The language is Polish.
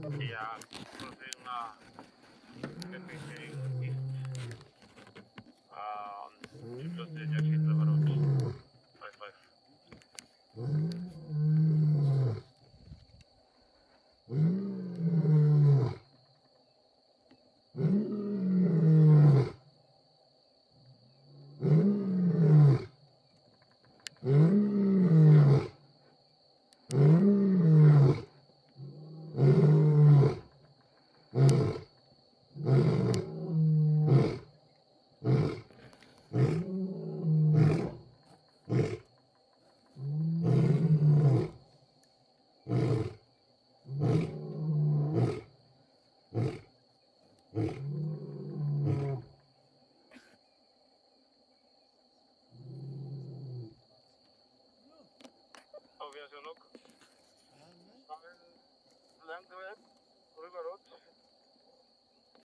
Jak profilna jest Ciebie jakie trzeba robić. 5-5. How is your look? Lang